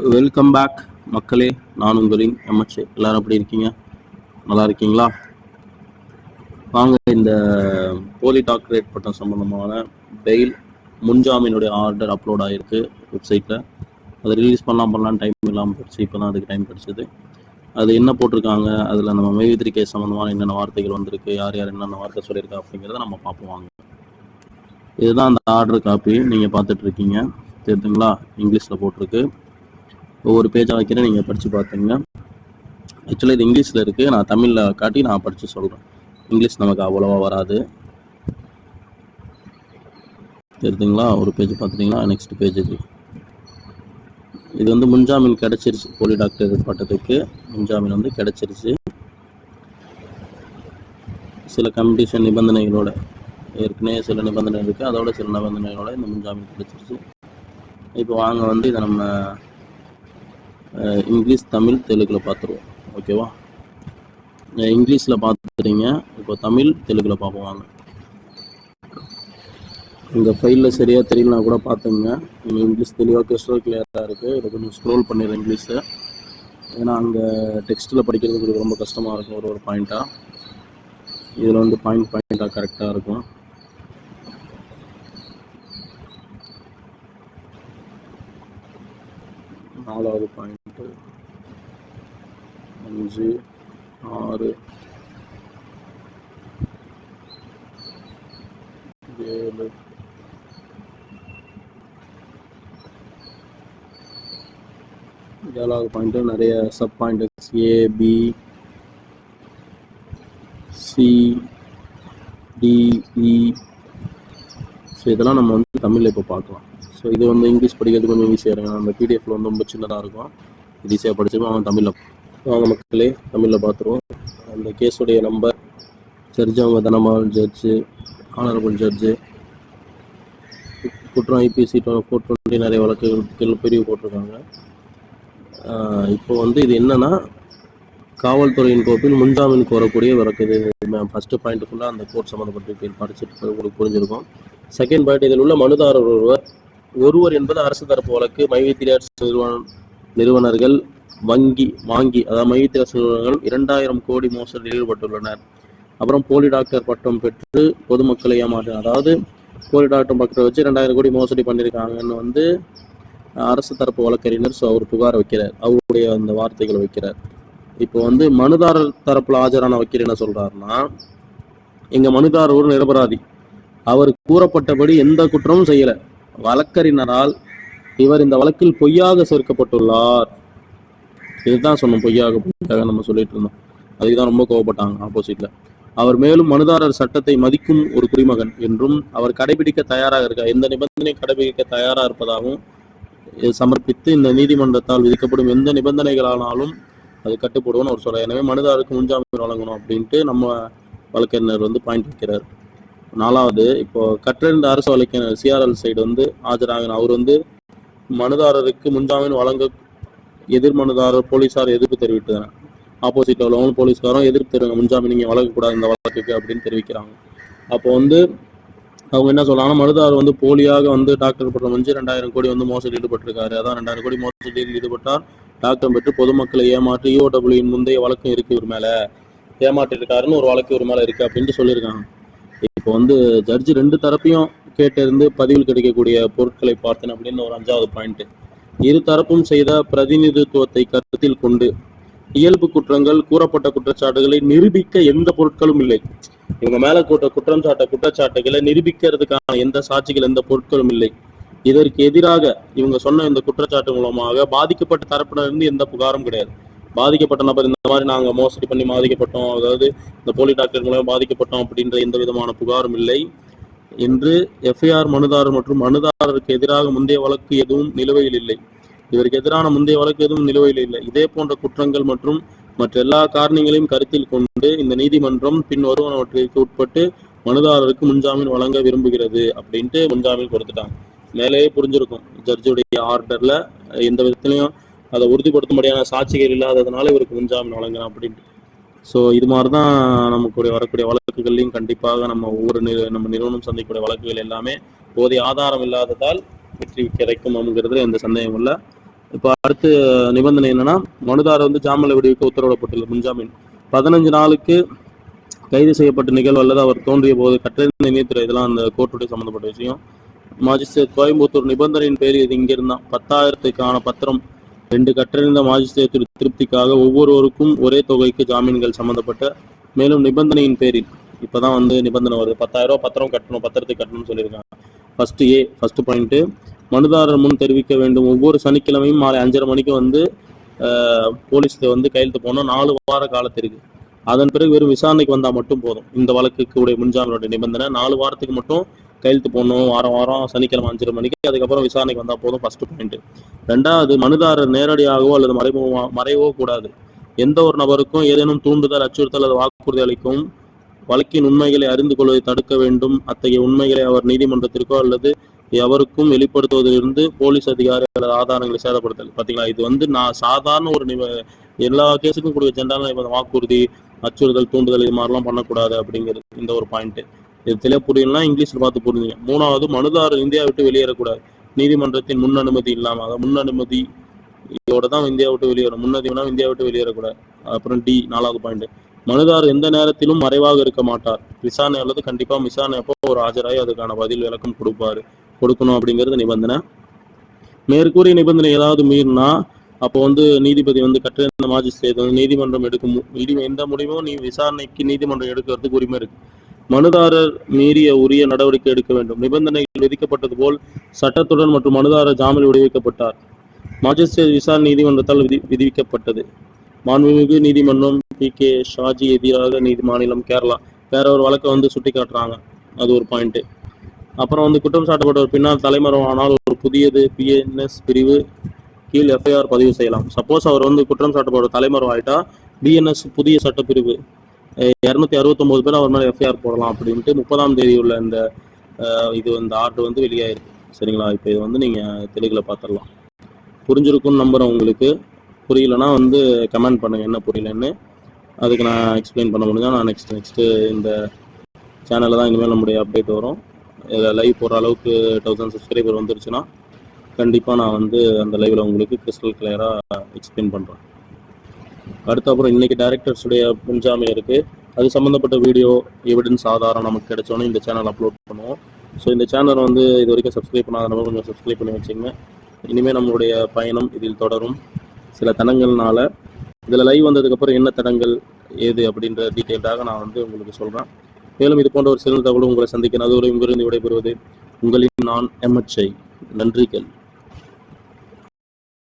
Welcome back மக்களே. நான் உங்களின் எம்எச். எல்லாரும் எப்படி இருக்கீங்க? நல்லா இருக்கீங்களா? வாங்க, இந்த போலி டாக்டரேட் பட்டம் சம்பந்தமான பெயில் முன்ஜாமீனுடைய ஆர்டர் அப்லோட் ஆகிருக்கு வெப்சைட்டில். அதை ரிலீஸ் பண்ணலான்னு டைம் இல்லாமல் போச்சு. இப்போ தான் அதுக்கு டைம் கிடச்சிது. அது என்ன போட்டிருக்காங்க, அதில் நம்ம மெய்வித்திரி கேஸ் சம்மந்தமான என்னென்ன வார்த்தைகள் வந்திருக்கு, யார் யார் என்னென்ன வார்த்தை சொல்லியிருக்கா அப்படிங்கிறத நம்ம பார்ப்போம். வாங்க, இதுதான் அந்த ஆர்டர் காப்பி நீங்கள் பார்த்துட்ருக்கீங்க. தெரியுதுங்களா? இங்கிலீஷில் போட்டிருக்கு. ஒவ்வொரு பேஜாக வைக்கிறேன், நீங்கள் படித்து பார்த்துங்க. ஆக்சுவலாக இது இங்கிலீஷில் இருக்குது. நான் தமிழில் காட்டி நான் படித்து சொல்கிறேன். இங்கிலீஷ் நமக்கு அவ்வளோவா வராது. தெரியுதுங்களா? ஒரு பேஜ் பார்த்துட்டிங்களா? நெக்ஸ்ட் பேஜ் இது வந்து முன்ஜாமீன் கிடச்சிருச்சு. போலி டாக்டர் பட்டத்துக்கு முன்ஜாமீன் வந்து கிடச்சிருச்சு. சில கண்டிஷன் நிபந்தனைகளோட, ஏற்கனவே சில நிபந்தனை இருக்குது, அதோட சில நிபந்தனைகளோட இந்த முன்ஜாமீன் கிடச்சிருச்சு. இப்போ வாங்க வந்து இதை நம்ம இங்கிலீஷ், தமிழ், தெலுங்கில் பார்த்துருவோம். ஓகேவா? இங்கிலீஷில் பார்த்துறீங்க. இப்போ தமிழ், தெலுங்கில் பார்ப்போம். வாங்க. இந்த ஃபைலில் சரியாக தெரியலனா கூட பார்த்துங்க. இங்கிலீஷ் தெளிவாக கிறிஸ்டல் கிளியராக இருக்குது. இதை கொஞ்சம் ஸ்க்ரோல் பண்ணிடுறேன் இங்கிலீஷை. ஏன்னா அங்கே டெக்ஸ்ட்டில் படிக்கிறதுக்கு ரொம்ப கஷ்டமாக இருக்கும். ஒரு பாயிண்ட்டாக இதில் வந்து பாயிண்ட்டாக கரெக்டாக இருக்கும். நாலாவது பாயிண்ட்டு 5, 6, 7, 7வது பாயிண்ட்டு நிறைய sub point A, B, C, D, E. So இதெல்லாம் நம்ம வந்து தமிழில் இப்போ பார்க்கலாம். ஸோ இது வந்து இங்கிலீஷ் படிக்கிறது கொஞ்சம் ஈஸியாக இருக்கும். அந்த பிடிஎஃப்ல வந்து ரொம்ப சின்னதாக இருக்கும். இது ஈஸியாக படிச்சுப்போம். அவன் தமிழில் வாங்க மக்களே, தமிழில் பார்த்துருவோம். அந்த கேஸுடைய நம்பர், ஜட்ஜு அவங்க தனபால் ஜட்ஜு, ஆனரபிள் ஜட்ஜு, குற்றம் ஐபிசி 420 நிறைய வழக்குகள் பிரிவு போட்டிருக்காங்க. இப்போ வந்து இது என்னன்னா, காவல்துறையின் கோப்பில் முன்ஜாமீன் கோரக்கூடிய வழக்கு. இது ஃபஸ்ட்டு பாயிண்ட் ஃபுல்லாக அந்த கோர்ட் சம்மந்தப்பட்டு படிச்சுட்டு உங்களுக்கு புரிஞ்சிருக்கும். செகண்ட் பாயிண்ட், இதில் உள்ள மனுதாரர் ஒருவர் என்பது அரசு தரப்பு வழக்கு. மைவித்திரி நிறுவனர்கள் வாங்கி அதாவது மைவித்திரி நிறுவனங்கள் 2000 கோடி மோசடியில் ஈடுபட்டுள்ளனர். அப்புறம் போலி டாக்டர் பட்டம் பெற்று பொதுமக்களை ஏமாற்றினார். அதாவது போலி டாக்டர் பட்டத்தை வச்சு 2000 கோடி மோசடி பண்ணியிருக்காங்கன்னு வந்து அரசு தரப்பு வழக்கறிஞர் அவர் புகார் வைக்கிறார். அவருடைய அந்த வார்த்தைகளை வைக்கிறார். இப்போ வந்து மனுதாரர் தரப்புல ஆஜரான வக்கீல் என்ன சொல்றாருன்னா, எங்க மனுதாரர் ஒரு நிரபராதி, அவர் கூறப்பட்டபடி எந்த குற்றமும் செய்யல. வழக்கறிஞரால் இவர் இந்த வழக்கில் பொய்யாக சேர்க்கப்பட்டுள்ளார். இதுதான் சொன்னோம், பொய்யாக நம்ம சொல்லிட்டு இருந்தோம். அதுக்குதான் ரொம்ப கோவப்பட்டாங்க ஆப்போசிட்ல. அவர் மேலும் மனுதாரர் சட்டத்தை மதிக்கும் ஒரு குடிமகன் என்றும் அவர் கடைபிடிக்க தயாராக இருக்கார், எந்த நிபந்தனையும் கடைபிடிக்க தயாராக இருப்பதாகவும் சமர்ப்பித்து இந்த நீதிமன்றத்தால் விதிக்கப்படும் எந்த நிபந்தனைகளானாலும் அது கட்டுப்படுவோம்னு அவர் சொல்றார். எனவே மனுதாரருக்கு முன்ஜாமீன் வழங்கணும் அப்படின்ட்டு நம்ம வழக்கறிஞர் வந்து பாயிண்ட் வைக்கிறார். 4வது, இப்போ கற்றறிந்த அரசு வழக்கறிஞர் சிஆர்எல் சைடு வந்து ஆஜராகின. அவர் வந்து மனுதாரருக்கு முன்ஜாமீன் வழங்க எதிர் மனுதாரர் போலீசார் எதிர்ப்பு தெரிவித்தனர். ஆப்போசிட்ல உள்ளவங்களும் போலீஸ்காரும் எதிர்ப்பு தெரிவிங்க, முன்ஜாமீன் நீங்க வழங்கக்கூடாது இந்த வழக்குக்கு அப்படின்னு தெரிவிக்கிறாங்க. அப்போ வந்து அவங்க என்ன சொல்றாங்கன்னா, மனுதாரர் வந்து போலியாக வந்து டாக்டர் பட்டம் வந்து 2000 கோடி வந்து மோசடியில் ஈடுபட்டிருக்காரு. அதான் 2000 கோடி மோசடியில் ஈடுபட்டார், டாக்டர் பெற்று பொதுமக்களை ஏமாற்றி EOWயின் முந்தைய வழக்கு இருக்கு, இவர் மேல ஏமாற்றிருக்காருன்னு ஒரு வழக்கு இவர் மேல இருக்கு அப்படின்ட்டு சொல்லியிருக்காங்க. இப்போ வந்து ஜட்ஜு 2 தரப்பையும் கேட்டிருந்து பதிவில் கிடைக்கக்கூடிய பொருட்களை பார்த்தேன் அப்படின்னு ஒரு 5வது பாயிண்ட். இரு தரப்பும் செய்த பிரதிநிதித்துவத்தை கருத்தில் கொண்டு இயல்பு குற்றங்கள் கூறப்பட்ட குற்றச்சாட்டுகளை நிரூபிக்க எந்த பொருட்களும் இல்லை. இவங்க மேல குற்றச்சாட்டுகளை நிரூபிக்கிறதுக்கான எந்த சாட்சிகள், எந்த பொருட்களும் இல்லை. இதற்கு எதிராக இவங்க சொன்ன இந்த குற்றச்சாட்டு மூலமாக பாதிக்கப்பட்ட தரப்பினரிருந்து எந்த புகாரும் கிடையாது. பாதிக்கப்பட்ட நபர் இந்த மாதிரி நாங்கள் மோசடி பண்ணி பாதிக்கப்பட்டோம், அதாவது இந்த போலி டாக்டர் மூலம் பாதிக்கப்பட்டோம் அப்படின்ற எந்த விதமான புகாரும் இல்லை என்று எஃப்ஐஆர் மனுதாரர் மற்றும் மனுதாரருக்கு எதிராக முந்தைய வழக்கு எதுவும் நிலுவையில் இல்லை. இவருக்கு எதிரான முந்தைய வழக்கு எதுவும் நிலுவையில் இல்லை. இதே போன்ற குற்றங்கள் மற்றும் மற்ற எல்லா காரணங்களையும் கருத்தில் கொண்டு இந்த நீதிமன்றம் பின் வருவனவற்றிற்கு உட்பட்டு மனுதாரருக்கு முன்ஜாமீன் வழங்க விரும்புகிறது அப்படின்ட்டு முன்ஜாமீன் கொடுத்துட்டாங்க. மேலேயே புரிஞ்சிருக்கும், ஜட்ஜுடைய ஆர்டர்ல எந்த விதத்திலையும் அதை உறுதிப்படுத்தும்படியான சாட்சிகள் இல்லாததுனால இவருக்கு முன்ஜாமீன் வழங்கலாம் அப்படின்ட்டு. ஸோ இது மாதிரி தான் நமக்கு வரக்கூடிய வழக்குகள்லையும் கண்டிப்பாக நம்ம ஒவ்வொரு நம்ம நிறுவனம் சந்திக்கக்கூடிய வழக்குகள் எல்லாமே போதிய ஆதாரம் இல்லாததால் வெற்றி கிடைக்கும் அப்படிங்கிறதுல எந்த சந்தேகம் இல்லை. இப்போ அடுத்த நிபந்தனை என்னன்னா, மனுதாரர் வந்து ஜாமீனில் விடுவிக்க உத்தரவிடப்பட்டுள்ளது. முன்ஜாமீன் 15 நாளுக்கு கைது செய்யப்பட்ட நிகழ்வு அல்லது அவர் தோன்றிய போது கட்டளை நீதித்துறை, இதெல்லாம் அந்த கோர்ட்டுடைய சம்மந்தப்பட்ட விஷயம். மாஜிஸ்ட்ரேட் கோயம்புத்தூர் நிபந்தனையின் பேர் இது இங்கே இருந்தால் 10,000க்கான பத்திரம் 2 கற்றறிந்த மாஜிஸ்ட்ரேட் திருப்திக்காக ஒவ்வொருவருக்கும் ஒரே தொகைக்கு ஜாமீன்கள் சம்மந்தப்பட்ட மேலும் நிபந்தனையின் பேரில் இப்போதான் வந்து நிபந்தனை வருது. 10,000 ரூபா பத்திரம் கட்டணும், பத்திரத்துக்கு கட்டணும்னு சொல்லியிருக்காங்க. ஃபர்ஸ்ட் பாயிண்ட்டு, மனுதாரர் முன் தெரிவிக்க வேண்டும். ஒவ்வொரு சனிக்கிழமையும் மாலை 5:30 மணிக்கு வந்து போலீஸில் வந்து கையெழுத்து போனோம். 4 வார காலத்திற்கு. அதன் பிறகு வெறும் விசாரணைக்கு வந்தால் மட்டும் போதும். இந்த வழக்குக்கு உடைய முன்ஜாமீனுடைய நிபந்தனை 4 வாரத்துக்கு மட்டும் கையெழுத்து போடணும். வாரம் சனிக்கிழமை 5:30 மணிக்கு. அதுக்கப்புறம் விசாரணைக்கு வந்தால் போதும். First point. 2வது, மனுதாரர் நேரடியாகவோ அல்லது மறைவோ கூடாது. எந்த ஒரு நபருக்கும் ஏதேனும் தூண்டுதல், அச்சுறுத்தல் அல்லது வாக்குறுதி அளிக்கும் வழக்கின் உண்மைகளை அறிந்து கொள்வதை தடுக்க வேண்டும். அத்தகைய உண்மைகளை அவர் நீதிமன்றத்திற்கோ அல்லது எவருக்கும் வெளிப்படுத்துவதிலிருந்து போலீஸ் அதிகாரி அல்லது ஆதாரங்களை சேதப்படுத்தல். பார்த்தீங்களா, இது வந்து நான் சாதாரண ஒரு எல்லா கேஸுக்கும் கொடுக்க ஜென்ரலாக வாக்குறுதி, அச்சுறுத்தல், தூண்டுதல் இது மாதிரிலாம் பண்ணக்கூடாது அப்படிங்கிறது இந்த ஒரு பாயிண்ட். இது தெளிவாக புரியலாம், இங்கிலீஷில் பார்த்து புரிஞ்சுங்க. 3வது, மனுதாரர் இந்தியா விட்டு வெளியேறக்கூடாது. நீதிமன்றத்தின் முன் அனுமதி இல்லாமல், அதாவது முன் அனுமதியோட தான் இந்தியா விட்டு வெளியேறும். முன்னதினா இந்தியா விட்டு வெளியேறக்கூடாது. அப்புறம் 4வது பாயிண்ட், மனுதாரர் எந்த நேரத்திலும் மறைவாக இருக்க மாட்டார். விசாரணை அல்லது கண்டிப்பாக விசாரணை அப்போ ஒரு ஆஜராகி அதுக்கான பதில் விளக்கம் கொடுக்கணும் அப்படிங்கிறது நிபந்தனை. மேற்கூறிய நிபந்தனை ஏதாவது மீறினா அப்போ வந்து நீதிபதி வந்து கற்றறிந்த மாஜிஸ்ட்ரேட் வந்து நீதிமன்றம் எடுக்கும் எந்த முடிவும் விசாரணைக்கு நீதிமன்றம் எடுக்கிறதுக்கு உரிமை இருக்கு. மனுதாரர் மீறிய உரிய நடவடிக்கை எடுக்க வேண்டும். நிபந்தனைகள் விதிக்கப்பட்டது போல் சட்டத்துடன் மற்றும் மனுதாரர் ஜாமீனில் விடுவிக்கப்பட்டார். மாஜிஸ்ட்ரேட் விசாரணை நீதிமன்றத்தால் விதிவிக்கப்பட்டது. மாண்புமிகு நீதிமன்றம் பி.கே. ஷாஜி எதிராக மாநிலம் கேரளா வேற ஒரு வழக்கை வந்து சுட்டி காட்டுறாங்க. அது ஒரு பாயிண்ட். அப்புறம் வந்து குற்றம் சாட்டப்பட்டவர் பின்னால் தலைமறைவானால் ஒரு புதியது PNS பிரிவு கீழ் FIR பதிவு செய்யலாம். சப்போஸ் அவர் வந்து குற்றம் சாட்டப்பட்ட தலைமறைவாயிட்டா BNS புதிய சட்டப்பிரிவு 269 பேர் அவர் மேலே FIR போடலாம் அப்படின்ட்டு 30ஆம் தேதி உள்ள இந்த ஆர்டர் வந்து வெளியாயிருக்கு. சரிங்களா, இப்போ இது வந்து நீங்கள் தெலுங்குல பார்த்துடலாம். புரிஞ்சிருக்குன்னு நம்புகிறேன். உங்களுக்கு புரியலன்னா வந்து கமெண்ட் பண்ணுங்கள் என்ன புரியலன்னு. அதுக்கு நான் எக்ஸ்பிளைன் பண்ண முடிஞ்சால் நான் நெக்ஸ்ட்டு இந்த சேனலில் தான் இனிமேல் நம்முடைய அப்டேட் வரும். இதில் லைவ் போகிற அளவுக்கு 1000 சப்ஸ்கிரைபர் வந்துருச்சுன்னா கண்டிப்பாக நான் வந்து அந்த லைவில் உங்களுக்கு கிறிஸ்டல் கிளியராக எக்ஸ்பிளைன் பண்ணுறேன். அப்புறம் இன்றைக்கி டைரக்டர்ஸுடைய முன்ஜாமீன் இருக்குது. அது சம்மந்தப்பட்ட வீடியோ எவிடன்ஸ் ஆதாரம் நமக்கு கிடைச்சோன்னே இந்த சேனல் அப்லோட் பண்ணுவோம். ஸோ இந்த சேனல் வந்து இது வரைக்கும் சப்ஸ்கிரைப் பண்ணாதனால கொஞ்சம் சப்ஸ்கிரைப் பண்ணி வச்சுங்க. இனிமேல் நம்மளுடைய பயணம் இதில் தொடரும். சில தடங்கள்னால இதில் லைவ் வந்ததுக்கப்புறம் என்ன தடங்கள் ஏது அப்படின்ற டீட்டெயில்டாக நான் வந்து உங்களுக்கு சொல்கிறேன். மேலும் இது போன்ற ஒரு சிறந்த தகவலும் உங்களை சந்திக்கிறேன். அதுவரை உங்களிருந்து விடைபெறுவது உங்களின் நான் MHI. நன்றிகள்.